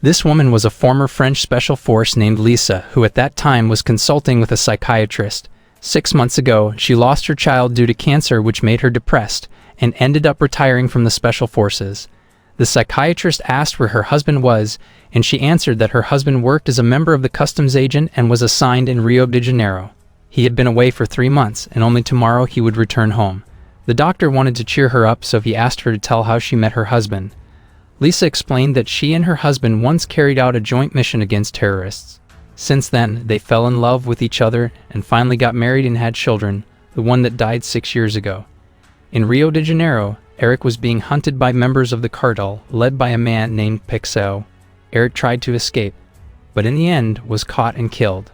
This woman was a former French special force named Lisa, who at that time was consulting with a psychiatrist. 6 months ago, she lost her child due to cancer, which made her depressed, and ended up retiring from the special forces. The psychiatrist asked where her husband was, and she answered that her husband worked as a member of the customs agent and was assigned in Rio de Janeiro. He had been away for 3 months, and only tomorrow he would return home. The doctor wanted to cheer her up, so he asked her to tell how she met her husband. Lisa explained that she and her husband once carried out a joint mission against terrorists. Since then, they fell in love with each other and finally got married and had children, the one that died 6 years ago. In Rio de Janeiro, Eric was being hunted by members of the cartel, led by a man named Pixel. Eric tried to escape, but in the end was caught and killed.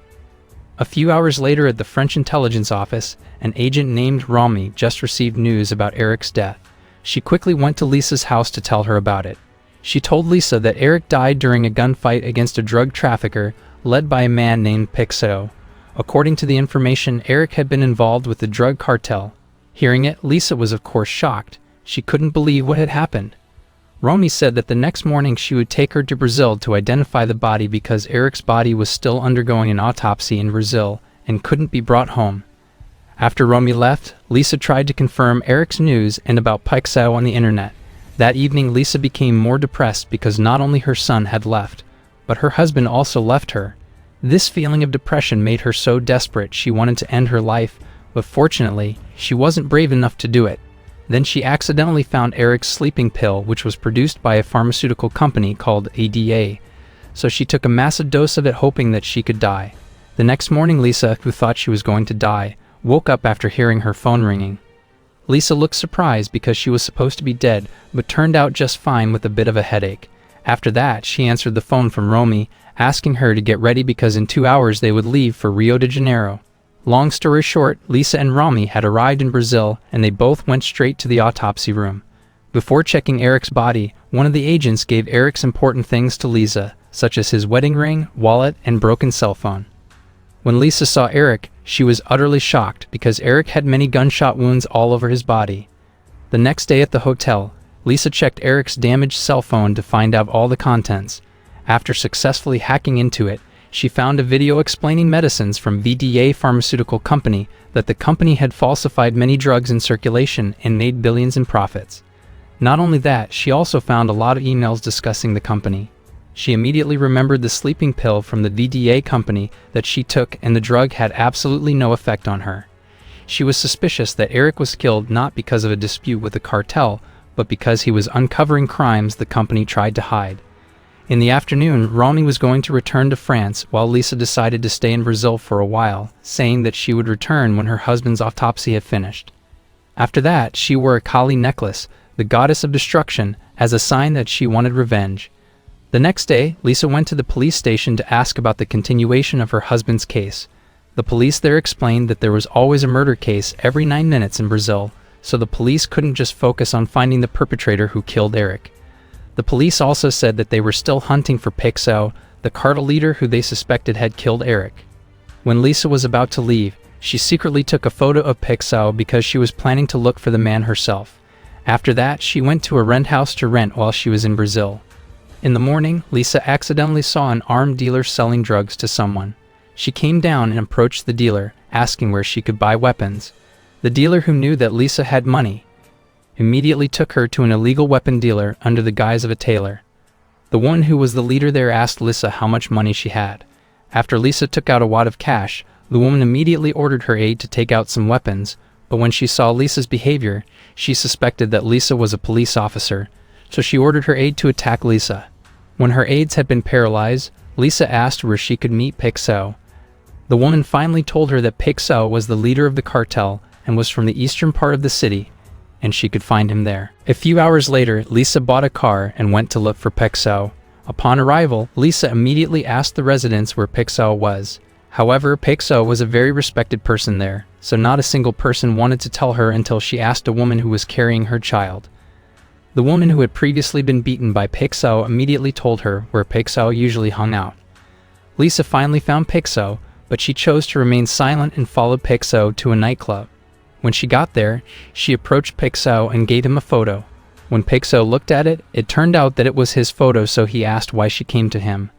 A few hours later at the French intelligence office, an agent named Romy just received news about Eric's death. She quickly went to Lisa's house to tell her about it. She told Lisa that Eric died during a gunfight against a drug trafficker led by a man named Pixel. According to the information, Eric had been involved with the drug cartel. Hearing it, Lisa was of course shocked. She couldn't believe what had happened. Romy said that the next morning she would take her to Brazil to identify the body because Eric's body was still undergoing an autopsy in Brazil and couldn't be brought home. After Romy left, Lisa tried to confirm Eric's news and about Pixel on the internet. That evening, Lisa became more depressed because not only her son had left, but her husband also left her. This feeling of depression made her so desperate she wanted to end her life, but fortunately, she wasn't brave enough to do it. Then she accidentally found Eric's sleeping pill, which was produced by a pharmaceutical company called ADA. So she took a massive dose of it, hoping that she could die. The next morning, Lisa, who thought she was going to die, woke up after hearing her phone ringing. Lisa looked surprised because she was supposed to be dead, but turned out just fine with a bit of a headache. After that, she answered the phone from Romy, asking her to get ready because in 2 hours they would leave for Rio de Janeiro. Long story short, Lisa and Romy had arrived in Brazil and they both went straight to the autopsy room. Before checking Eric's body, one of the agents gave Eric's important things to Lisa, such as his wedding ring, wallet, and broken cell phone. When Lisa saw Eric, she was utterly shocked because Eric had many gunshot wounds all over his body. The next day at the hotel, Lisa checked Eric's damaged cell phone to find out all the contents. After successfully hacking into it, she found a video explaining medicines from VDA Pharmaceutical Company that the company had falsified many drugs in circulation and made billions in profits. Not only that, she also found a lot of emails discussing the company. She immediately remembered the sleeping pill from the VDA company that she took, and the drug had absolutely no effect on her. She was suspicious that Eric was killed not because of a dispute with the cartel, but because he was uncovering crimes the company tried to hide. In the afternoon, Romy was going to return to France while Lisa decided to stay in Brazil for a while, saying that she would return when her husband's autopsy had finished. After that, she wore a Kali necklace, the goddess of destruction, as a sign that she wanted revenge. The next day, Lisa went to the police station to ask about the continuation of her husband's case. The police there explained that there was always a murder case every 9 minutes in Brazil, so the police couldn't just focus on finding the perpetrator who killed Eric. The police also said that they were still hunting for Pixel, the cartel leader who they suspected had killed Eric. When Lisa was about to leave, she secretly took a photo of Pixel because she was planning to look for the man herself. After that, she went to a rent house to rent while she was in Brazil. In the morning, Lisa accidentally saw an armed dealer selling drugs to someone. She came down and approached the dealer, asking where she could buy weapons. The dealer, who knew that Lisa had money, immediately took her to an illegal weapon dealer under the guise of a tailor. The one who was the leader there asked Lisa how much money she had. After Lisa took out a wad of cash, the woman immediately ordered her aide to take out some weapons, but when she saw Lisa's behavior, she suspected that Lisa was a police officer, so she ordered her aide to attack Lisa. When her aides had been paralyzed, Lisa asked where she could meet Pixel. The woman finally told her that Pixel was the leader of the cartel and was from the eastern part of the city, and she could find him there. A few hours later, Lisa bought a car and went to look for Pixel. Upon arrival, Lisa immediately asked the residents where Pixel was. However, Pixel was a very respected person there, so not a single person wanted to tell her until she asked a woman who was carrying her child. The woman who had previously been beaten by Pixel immediately told her where Pixel usually hung out. Lisa finally found Pixel, but she chose to remain silent and followed Pixel to a nightclub. When she got there, she approached Pixel and gave him a photo. When Pixo looked at it, it turned out that it was his photo, so he asked why she came to him.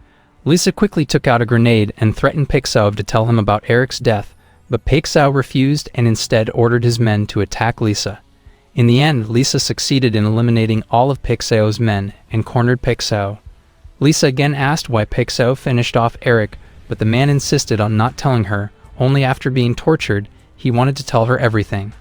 Lisa quickly took out a grenade and threatened Pixo to tell him about Eric's death, but Pixo refused and instead ordered his men to attack Lisa. In the end, Lisa succeeded in eliminating all of Pixo's men and cornered Pixo. Lisa again asked why Pixo finished off Eric, but the man insisted on not telling her. Only after being tortured, he wanted to tell her everything.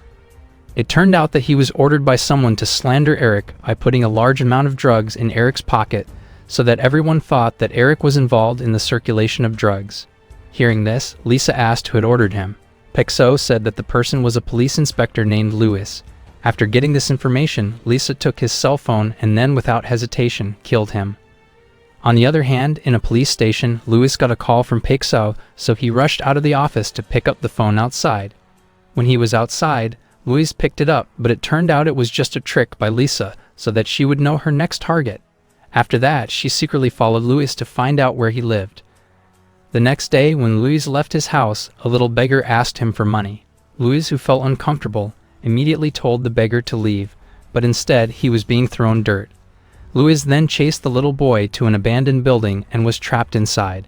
It turned out that he was ordered by someone to slander Eric by putting a large amount of drugs in Eric's pocket, so that everyone thought that Eric was involved in the circulation of drugs. Hearing this, Lisa asked who had ordered him. Pixo said that the person was a police inspector named Louis. After getting this information, Lisa took his cell phone and then, without hesitation, killed him. On the other hand, in a police station, Louis got a call from Pixo, so he rushed out of the office to pick up the phone outside. When he was outside, Louis picked it up, but it turned out it was just a trick by Lisa so that she would know her next target. After that, she secretly followed Louis to find out where he lived. The next day, when Louis left his house, a little beggar asked him for money. Louis, who felt uncomfortable, immediately told the beggar to leave, but instead he was being thrown dirt. Louis then chased the little boy to an abandoned building and was trapped inside.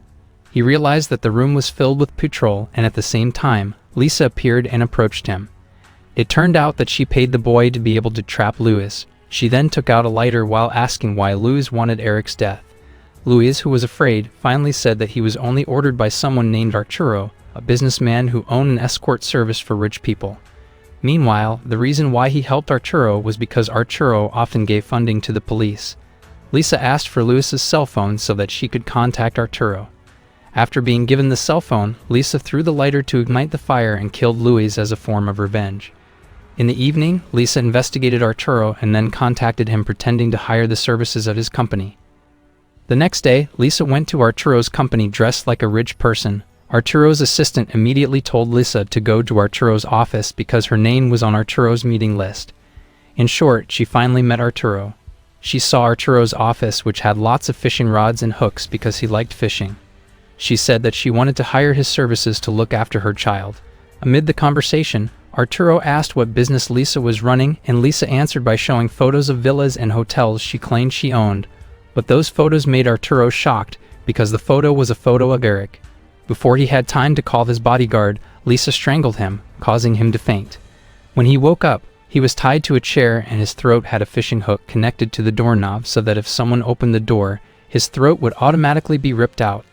He realized that the room was filled with petrol, and at the same time, Lisa appeared and approached him. It turned out that she paid the boy to be able to trap Louis. She then took out a lighter while asking why Louis wanted Eric's death. Louis, who was afraid, finally said that he was only ordered by someone named Arturo, a businessman who owned an escort service for rich people. Meanwhile, the reason why he helped Arturo was because Arturo often gave funding to the police. Lisa asked for Louis's cell phone so that she could contact Arturo. After being given the cell phone, Lisa threw the lighter to ignite the fire and killed Louis as a form of revenge. In the evening, Lisa investigated Arturo and then contacted him, pretending to hire the services of his company. The next day, Lisa went to Arturo's company dressed like a rich person. Arturo's assistant immediately told Lisa to go to Arturo's office because her name was on Arturo's meeting list. In short, she finally met Arturo. She saw Arturo's office, which had lots of fishing rods and hooks because he liked fishing. She said that she wanted to hire his services to look after her child. Amid the conversation, Arturo asked what business Lisa was running, and Lisa answered by showing photos of villas and hotels she claimed she owned. But those photos made Arturo shocked because the photo was a photo of Eric. Before he had time to call his bodyguard, Lisa strangled him, causing him to faint. When he woke up, he was tied to a chair and his throat had a fishing hook connected to the doorknob so that if someone opened the door, his throat would automatically be ripped out.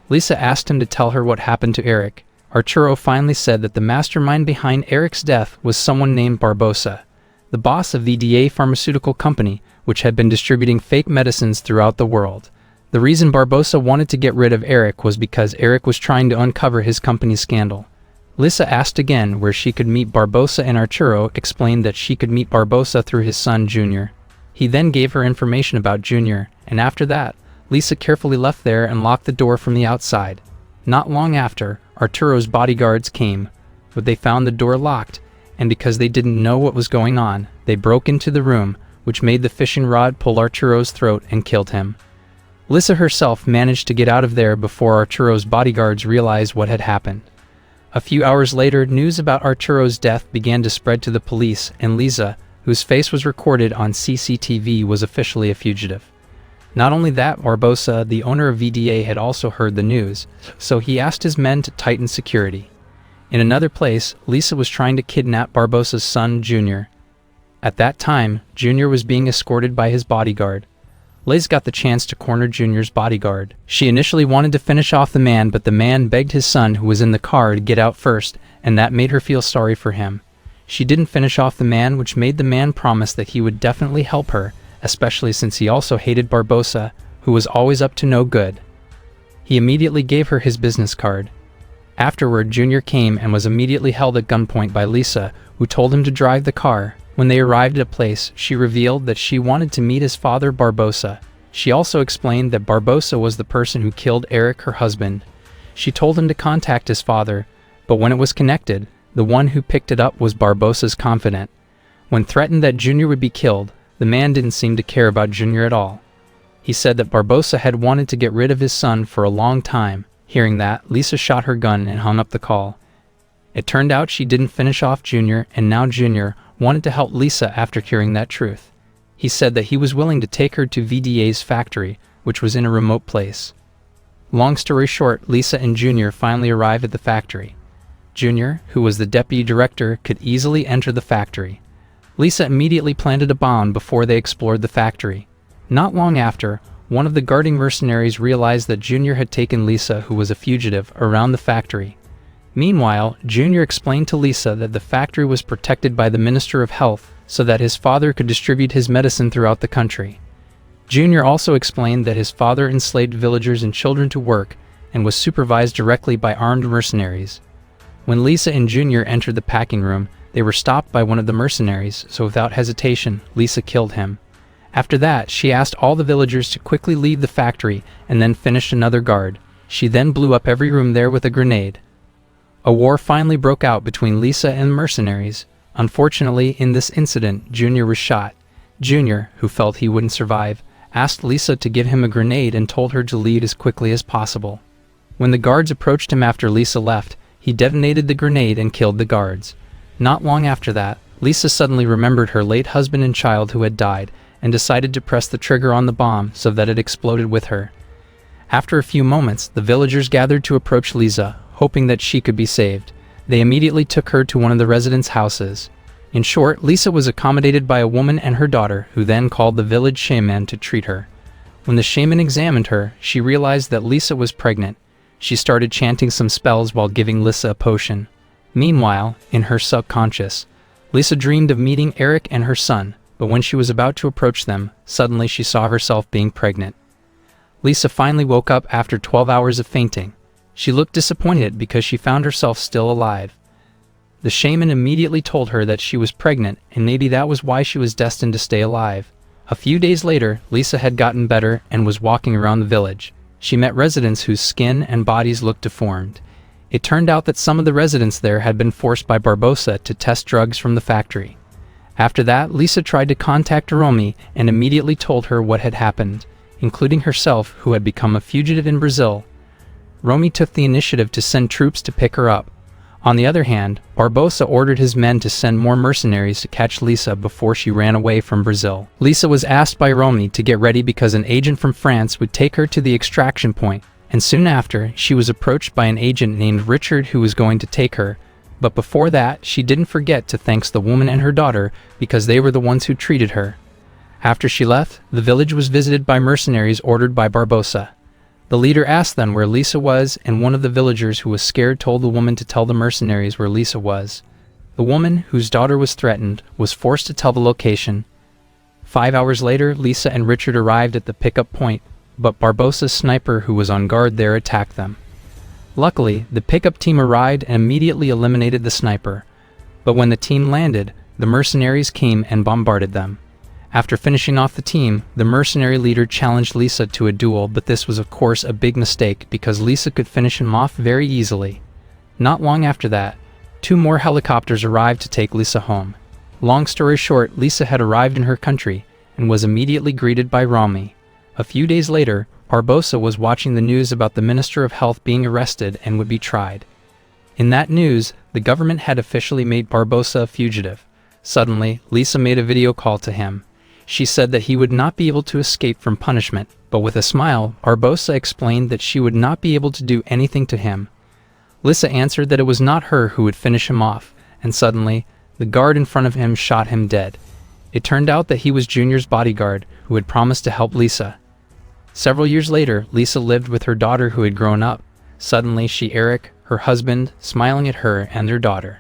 Lisa asked him to tell her what happened to Eric. Arturo finally said that the mastermind behind Eric's death was someone named Barbosa, the boss of VDA pharmaceutical company, which had been distributing fake medicines throughout the world. The reason Barbosa wanted to get rid of Eric was because Eric was trying to uncover his company's scandal. Lisa asked again where she could meet Barbosa, and Arturo explained that she could meet Barbosa through his son Junior. He then gave her information about Junior, and after that, Lisa carefully left there and locked the door from the outside. Not long after, Arturo's bodyguards came, but they found the door locked, and because they didn't know what was going on, they broke into the room, which made the fishing rod pull Arturo's throat and killed him. Lisa herself managed to get out of there before Arturo's bodyguards realized what had happened. A few hours later, news about Arturo's death began to spread to the police, and Lisa, whose face was recorded on CCTV, was officially a fugitive. Not only that, Barbosa, the owner of VDA, had also heard the news, so he asked his men to tighten security. In another place, Lisa was trying to kidnap Barbosa's son, Junior. At that time, Junior was being escorted by his bodyguard. Liz got the chance to corner Junior's bodyguard. She initially wanted to finish off the man, but the man begged his son, who was in the car, to get out first, and that made her feel sorry for him. She didn't finish off the man, which made the man promise that he would definitely help her, especially since he also hated Barbosa, who was always up to no good. He immediately gave her his business card. Afterward, Junior came and was immediately held at gunpoint by Lisa, who told him to drive the car. When they arrived at a place, she revealed that she wanted to meet his father, Barbosa. She also explained that Barbosa was the person who killed Eric, her husband. She told him to contact his father, but when it was connected, the one who picked it up was Barbosa's confidant. When threatened that Junior would be killed, the man didn't seem to care about Junior at all. He said that Barbosa had wanted to get rid of his son for a long time. Hearing that, Lisa shot her gun and hung up the call. It turned out she didn't finish off Junior, and now Junior wanted to help Lisa after hearing that truth. He said that he was willing to take her to VDA's factory, which was in a remote place. Long story short, Lisa and Junior finally arrived at the factory. Junior, who was the deputy director, could easily enter the factory. Lisa immediately planted a bomb before they explored the factory. Not long after, one of the guarding mercenaries realized that Junior had taken Lisa, who was a fugitive, around the factory. Meanwhile, Junior explained to Lisa that the factory was protected by the Minister of Health so that his father could distribute his medicine throughout the country. Junior also explained that his father enslaved villagers and children to work and was supervised directly by armed mercenaries. When Lisa and Junior entered the packing room, they were stopped by one of the mercenaries, so without hesitation, Lisa killed him. After that, she asked all the villagers to quickly leave the factory and then finished another guard. She then blew up every room there with a grenade. A war finally broke out between Lisa and the mercenaries. Unfortunately, in this incident, Junior was shot. Junior, who felt he wouldn't survive, asked Lisa to give him a grenade and told her to leave as quickly as possible. When the guards approached him after Lisa left, he detonated the grenade and killed the guards. Not long after that, Lisa suddenly remembered her late husband and child who had died and decided to press the trigger on the bomb so that it exploded with her. After a few moments, the villagers gathered to approach Lisa, hoping that she could be saved. They immediately took her to one of the residents' houses. In short, Lisa was accommodated by a woman and her daughter, who then called the village shaman to treat her. When the shaman examined her, she realized that Lisa was pregnant. She started chanting some spells while giving Lisa a potion. Meanwhile, in her subconscious, Lisa dreamed of meeting Eric and her son, but when she was about to approach them, suddenly she saw herself being pregnant. Lisa finally woke up after 12 hours of fainting. She looked disappointed because she found herself still alive. The shaman immediately told her that she was pregnant and maybe that was why she was destined to stay alive. A few days later, Lisa had gotten better and was walking around the village. She met residents whose skin and bodies looked deformed. It turned out that some of the residents there had been forced by Barbosa to test drugs from the factory. After that, Lisa tried to contact Romy and immediately told her what had happened, including herself, who had become a fugitive in Brazil. Romy took the initiative to send troops to pick her up. On the other hand, Barbosa ordered his men to send more mercenaries to catch Lisa before she ran away from Brazil. Lisa was asked by Romy to get ready because an agent from France would take her to the extraction point, and soon after, she was approached by an agent named Richard who was going to take her. But before that, she didn't forget to thank the woman and her daughter because they were the ones who treated her. After she left, the village was visited by mercenaries ordered by Barbosa. The leader asked them where Lisa was, and one of the villagers who was scared told the woman to tell the mercenaries where Lisa was. The woman, whose daughter was threatened, was forced to tell the location. 5 hours later, Lisa and Richard arrived at the pickup point, but Barbosa's sniper who was on guard there attacked them. Luckily, the pickup team arrived and immediately eliminated the sniper. But when the team landed, the mercenaries came and bombarded them. After finishing off the team, the mercenary leader challenged Lisa to a duel, but this was of course a big mistake because Lisa could finish him off very easily. Not long after that, 2 more helicopters arrived to take Lisa home. Long story short, Lisa had arrived in her country and was immediately greeted by Romy. A few days later, Barbosa was watching the news about the Minister of Health being arrested and would be tried. In that news, the government had officially made Barbosa a fugitive. Suddenly, Lisa made a video call to him. She said that he would not be able to escape from punishment, but with a smile, Barbosa explained that she would not be able to do anything to him. Lisa answered that it was not her who would finish him off, and suddenly, the guard in front of him shot him dead. It turned out that he was Junior's bodyguard, who had promised to help Lisa. Several years later, Lisa lived with her daughter who had grown up. Suddenly, she Eric, her husband, smiling at her and their daughter.